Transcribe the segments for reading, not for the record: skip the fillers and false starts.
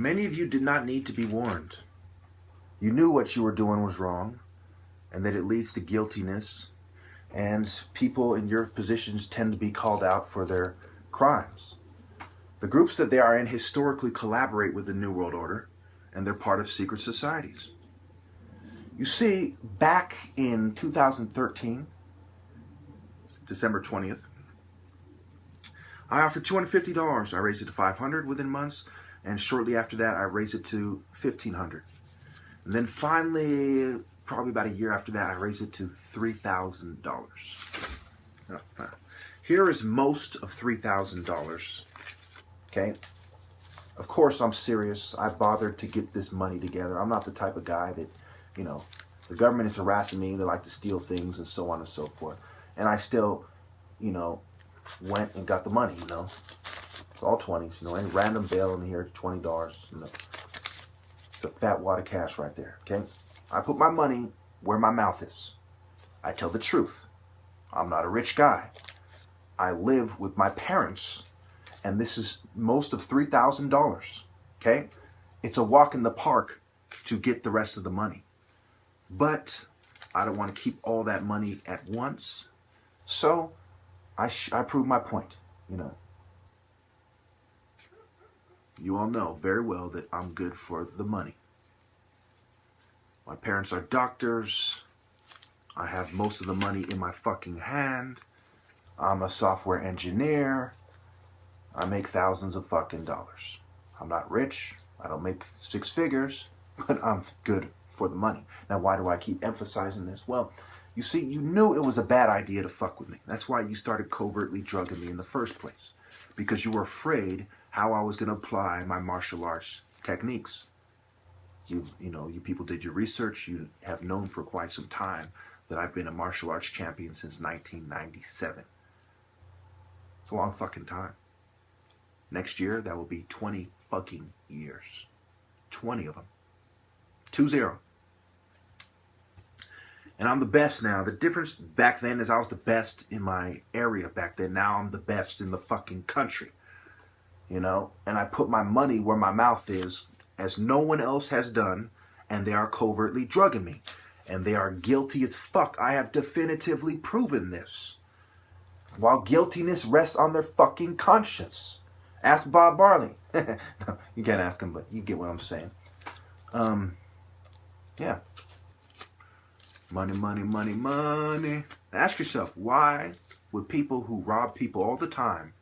Many of you did not need to be warned. You knew what you were doing was wrong, and that it leads to guiltiness, and people in your positions tend to be called out for their crimes. The groups that they are in historically collaborate with the New World Order, and they're part of secret societies. You see, back in 2013, December 20th, I offered $250. I raised it to $500 within months, and shortly after that, I raised it to $1,500. And then finally, probably about a year after that, I raised it to $3,000. Here is most of $3,000. Okay? Of course, I'm serious. I bothered to get this money together. I'm not the type of guy that, you know, the government is harassing me. They like to steal things and so on and so forth. And I still, you know, went and got the money, you know. It's all 20s, you know, any random bill in here, $20, you know. It's a fat wad of cash right there, okay? I put my money where my mouth is. I tell the truth. I'm not a rich guy. I live with my parents, and this is most of $3,000, okay? It's a walk in the park to get the rest of the money. But I don't want to keep all that money at once, so I prove my point, you know. You all know very well that I'm good for the money. My parents are doctors. I have most of the money in my fucking hand. I'm a software engineer. I make thousands of fucking dollars. I'm not rich. I don't make six figures, but I'm good for the money. Now, why do I keep emphasizing this? Well, you see, you knew it was a bad idea to fuck with me. That's why you started covertly drugging me in the first place. Because you were afraid how I was going to apply my martial arts techniques. You know, you people did your research. You have known for quite some time that I've been a martial arts champion since 1997. It's a long fucking time. Next year, that will be 20 fucking years. 20 of them. 2-0. And I'm the best now. The difference back then is I was the best in my area back then. Now I'm the best in the fucking country. You know? And I put my money where my mouth is, as no one else has done, and they are covertly drugging me. And they are guilty as fuck. I have definitively proven this. While guiltiness rests on their fucking conscience. Ask Bob Marley. No, you can't ask him, but you get what I'm saying. Yeah. Money, money, money, money. Ask yourself, why would people who rob people all the time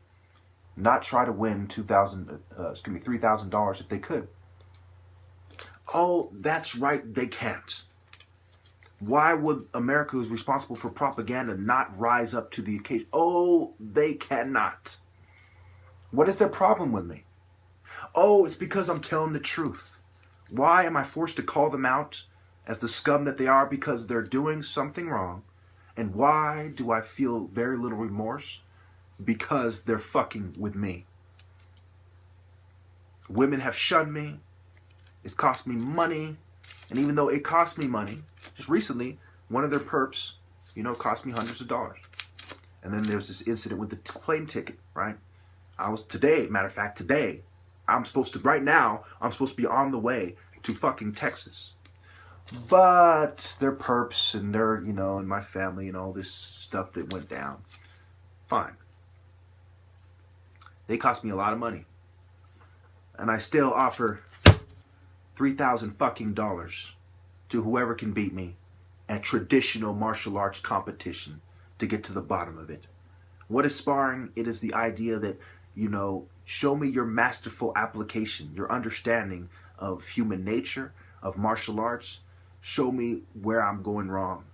not try to win $3,000 if they could? Oh, that's right, they can't. Why would America, who's responsible for propaganda, not rise up to the occasion? Oh, they cannot. What is their problem with me? Oh, it's because I'm telling the truth. Why am I forced to call them out as the scum that they are? Because they're doing something wrong. And why do I feel very little remorse? Because they're fucking with me. Women have shunned me. It's cost me money. And even though it cost me money, just recently, one of their perps, you know, cost me hundreds of dollars. And then there's this incident with the plane ticket, right? Matter of fact, today, right now, I'm supposed to be on the way to fucking Texas. But they're perps and they're, you know, and my family and all this stuff that went down. Fine. They cost me a lot of money. And I still offer $3,000 fucking dollars to whoever can beat me at traditional martial arts competition to get to the bottom of it. What is sparring? It is the idea that, you know, show me your masterful application, your understanding of human nature, of martial arts. Show me where I'm going wrong.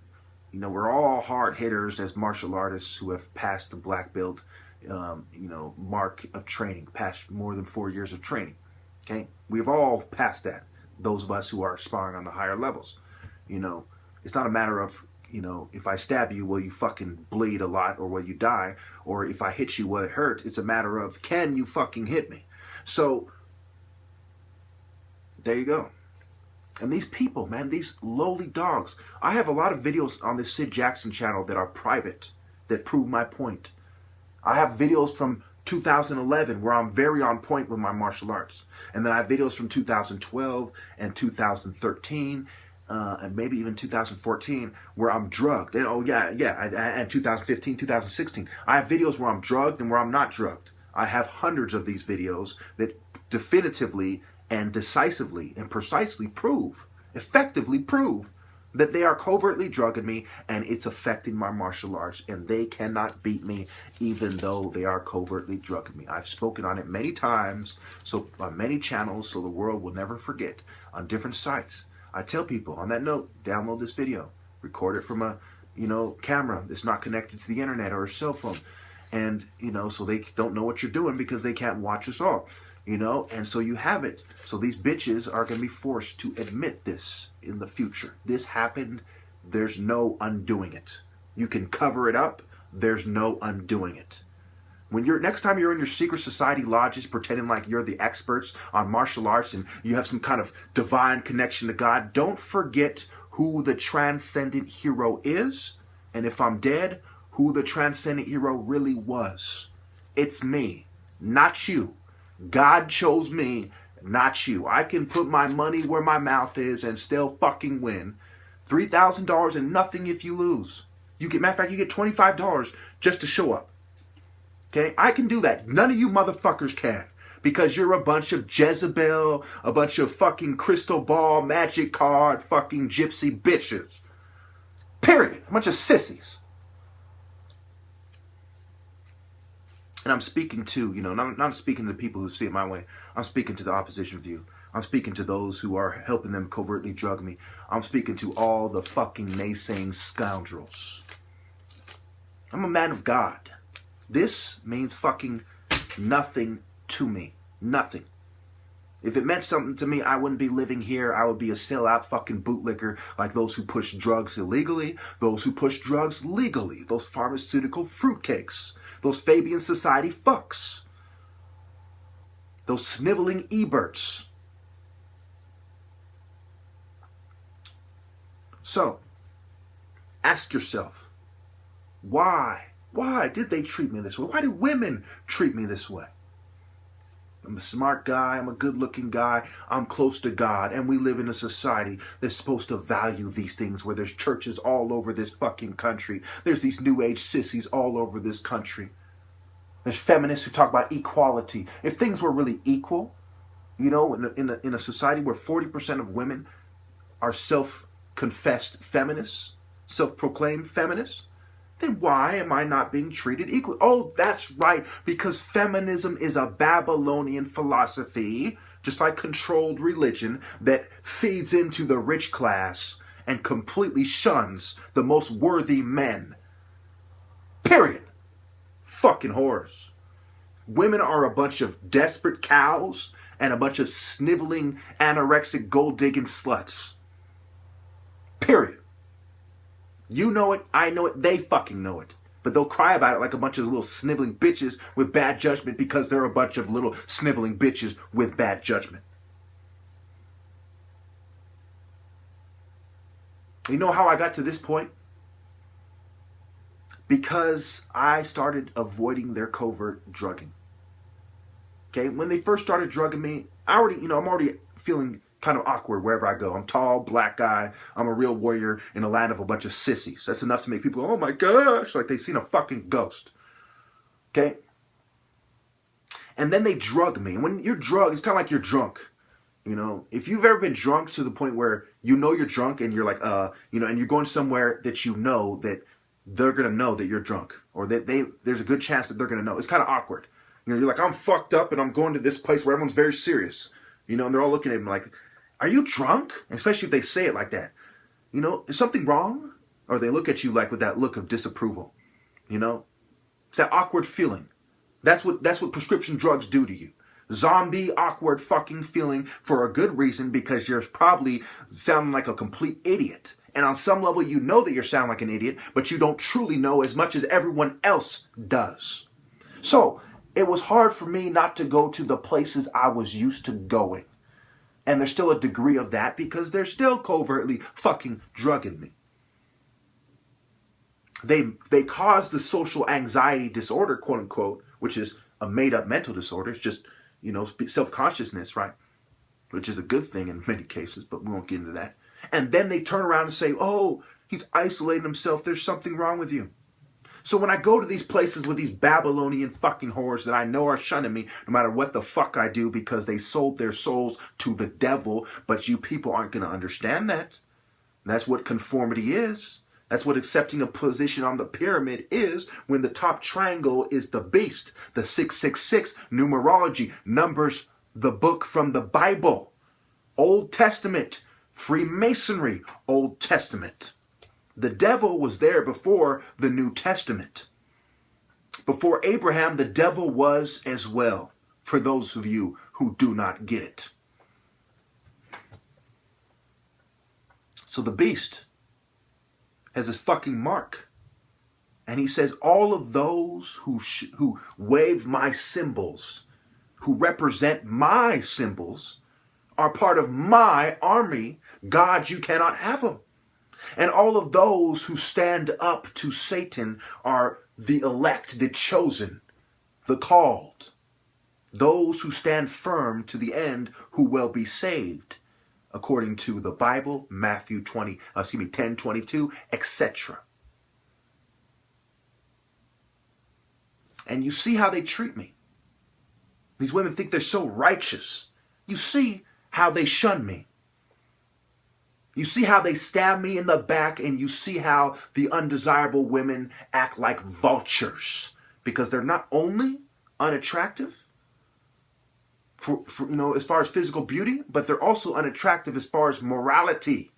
You know, we're all hard hitters as martial artists who have passed the black belt, you know, mark of training, passed more than 4 years of training. Okay? We've all passed that. Those of us who are sparring on the higher levels. You know, it's not a matter of, you know, if I stab you, will you fucking bleed a lot or will you die? Or if I hit you, will it hurt? It's a matter of, can you fucking hit me? So, there you go. And these people, man, these lowly dogs. I have a lot of videos on this Sid Jackson channel that are private that prove my point. I have videos from 2011, where I'm very on point with my martial arts. And then I have videos from 2012 and 2013, and maybe even 2014, where I'm drugged. And and 2015, 2016. I have videos where I'm drugged and where I'm not drugged. I have hundreds of these videos that definitively and decisively and precisely effectively prove, that they are covertly drugging me and it's affecting my martial arts, and they cannot beat me even though they are covertly drugging me. I've spoken on it many times, so on many channels, so the world will never forget, on different sites. I tell people, on that note, download this video, record it from a camera that's not connected to the internet or a cell phone, and so they don't know what you're doing because they can't watch us all. And so you have it. So these bitches are going to be forced to admit this in the future. This happened. There's no undoing it. You can cover it up. There's no undoing it. When next time you're in your secret society lodges pretending like you're the experts on martial arts and you have some kind of divine connection to God, don't forget who the transcendent hero is. And if I'm dead, who the transcendent hero really was. It's me, not you. God chose me, not you. I can put my money where my mouth is and still fucking win. $3,000 and nothing if you lose. Matter of fact, you get $25 just to show up. Okay? I can do that. None of you motherfuckers can. Because you're a bunch of Jezebel, a bunch of fucking crystal ball, magic card, fucking gypsy bitches. Period. A bunch of sissies. And I'm speaking to, not speaking to the people who see it my way. I'm speaking to the opposition view. I'm speaking to those who are helping them covertly drug me. I'm speaking to all the fucking naysaying scoundrels. I'm a man of God. This means fucking nothing to me. Nothing. If it meant something to me, I wouldn't be living here. I would be a sellout fucking bootlicker like those who push drugs illegally, those who push drugs legally, those pharmaceutical fruitcakes. Those Fabian Society fucks. Those sniveling Eberts. So, ask yourself, why? Why did they treat me this way? Why did women treat me this way? I'm a smart guy. I'm a good-looking guy. I'm close to God. And we live in a society that's supposed to value these things, where there's churches all over this fucking country. There's these new age sissies all over this country. There's feminists who talk about equality. If things were really equal, in a society where 40% of women are self-confessed feminists, self-proclaimed feminists, then why am I not being treated equally? Oh, that's right, because feminism is a Babylonian philosophy, just like controlled religion, that feeds into the rich class and completely shuns the most worthy men. Period. Fucking whores. Women are a bunch of desperate cows and a bunch of sniveling, anorexic, gold-digging sluts. Period. You know it, I know it, they fucking know it. But they'll cry about it like a bunch of little sniveling bitches with bad judgment because they're a bunch of little sniveling bitches with bad judgment. You know how I got to this point? Because I started avoiding their covert drugging. Okay, when they first started drugging me, I'm already feeling kind of awkward wherever I go. I'm tall, black guy. I'm a real warrior in a land of a bunch of sissies. That's enough to make people go, oh my gosh, like they've seen a fucking ghost. Okay? And then they drug me. And when you're drugged, it's kind of like you're drunk. If you've ever been drunk to the point where you're drunk and you're like, and you're going somewhere that that they're going to know that you're drunk, or that there's a good chance that they're going to know. It's kind of awkward. You're like, I'm fucked up and I'm going to this place where everyone's very serious. And they're all looking at me like, are you drunk? Especially if they say it like that. Is something wrong? Or they look at you like with that look of disapproval. It's that awkward feeling. That's what prescription drugs do to you. Zombie, awkward fucking feeling for a good reason, because you're probably sounding like a complete idiot. And on some level, you know that you're sounding like an idiot, but you don't truly know as much as everyone else does. So, it was hard for me not to go to the places I was used to going. And there's still a degree of that because they're still covertly fucking drugging me. They caused the social anxiety disorder, quote unquote, which is a made-up mental disorder. It's just, self-consciousness, right? Which is a good thing in many cases, but we won't get into that. And then they turn around and say, oh, he's isolating himself. There's something wrong with you. So when I go to these places with these Babylonian fucking whores that I know are shunning me no matter what the fuck I do because they sold their souls to the devil, but you people aren't going to understand that. That's what conformity is. That's what accepting a position on the pyramid is when the top triangle is the beast, the 666, numerology, numbers, the book from the Bible, Old Testament, Freemasonry, Old Testament. The devil was there before the New Testament. Before Abraham, the devil was as well, for those of you who do not get it. So the beast has his fucking mark. And he says, all of those who wave my symbols, who represent my symbols, are part of my army. God, you cannot have them. And all of those who stand up to Satan are the elect, the chosen, the called. Those who stand firm to the end who will be saved. According to the Bible, Matthew 10:22, etc. And you see how they treat me. These women think they're so righteous. You see how they shun me. You see how they stab me in the back, and you see how the undesirable women act like vultures because they're not only unattractive for as far as physical beauty, but they're also unattractive as far as morality.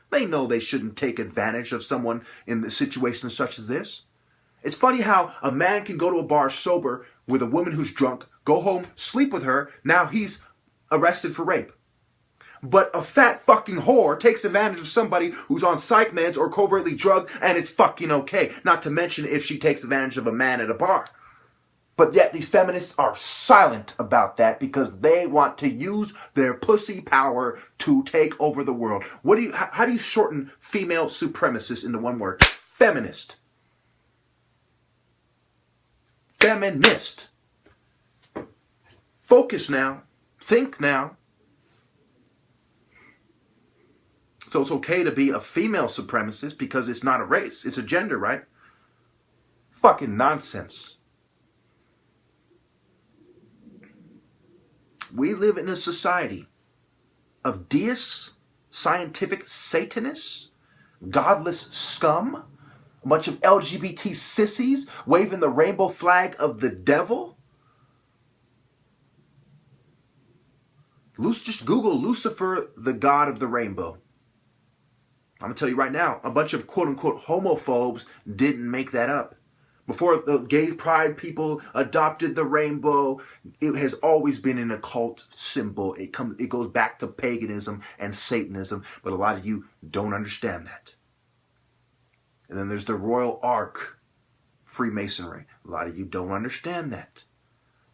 They know they shouldn't take advantage of someone in the situation such as this. It's funny how a man can go to a bar sober with a woman who's drunk, go home, sleep with her, now he's arrested for rape. But a fat fucking whore takes advantage of somebody who's on psych meds or covertly drugged, and it's fucking okay. Not to mention if she takes advantage of a man at a bar. But yet these feminists are silent about that because they want to use their pussy power to take over the world. How do you shorten female supremacist into one word? Feminist. Feminist. Focus now. Think now. So it's okay to be a female supremacist because it's not a race. It's a gender, right? Fucking nonsense. We live in a society of deists, scientific Satanists, godless scum, a bunch of LGBT sissies waving the rainbow flag of the devil. Just Google Lucifer, the god of the rainbow. I'm going to tell you right now, a bunch of quote-unquote homophobes didn't make that up. Before the gay pride people adopted the rainbow, it has always been an occult symbol. It goes back to paganism and Satanism, but a lot of you don't understand that. And then there's the Royal Ark, Freemasonry. A lot of you don't understand that.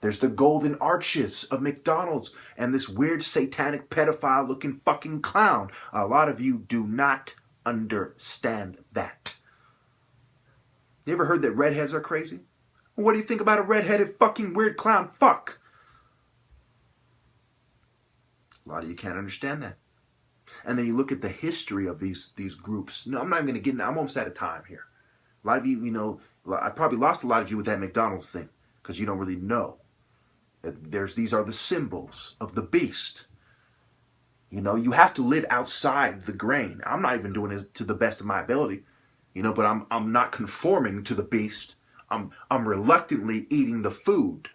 There's the golden arches of McDonald's and this weird satanic pedophile looking fucking clown. A lot of you do not understand that. You ever heard that redheads are crazy? Well, what do you think about a redheaded fucking weird clown? Fuck. A lot of you can't understand that. And then you look at the history of these groups. No, I'm not even going to get into it. I'm almost out of time here. A lot of you, I probably lost a lot of you with that McDonald's thing because you don't really know. These are the symbols of the beast. You have to live outside the grain. I'm not even doing it to the best of my ability, but I'm not conforming to the beast. I'm reluctantly eating the food,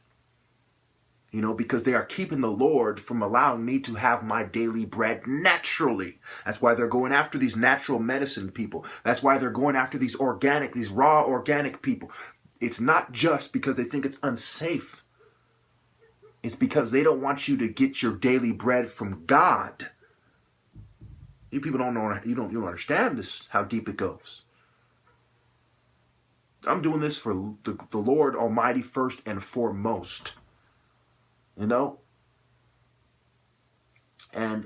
because they are keeping the Lord from allowing me to have my daily bread naturally. That's why they're going after these natural medicine people. That's why they're going after these raw organic people. It's not just because they think it's unsafe. It's because they don't want you to get your daily bread from God. You people don't know, you don't understand this, how deep it goes. I'm doing this for the Lord Almighty first and foremost. And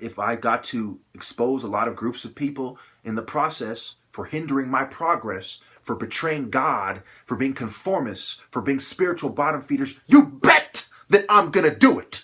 if I got to expose a lot of groups of people in the process for hindering my progress, for betraying God, for being conformists, for being spiritual bottom feeders, you bet then I'm gonna do it.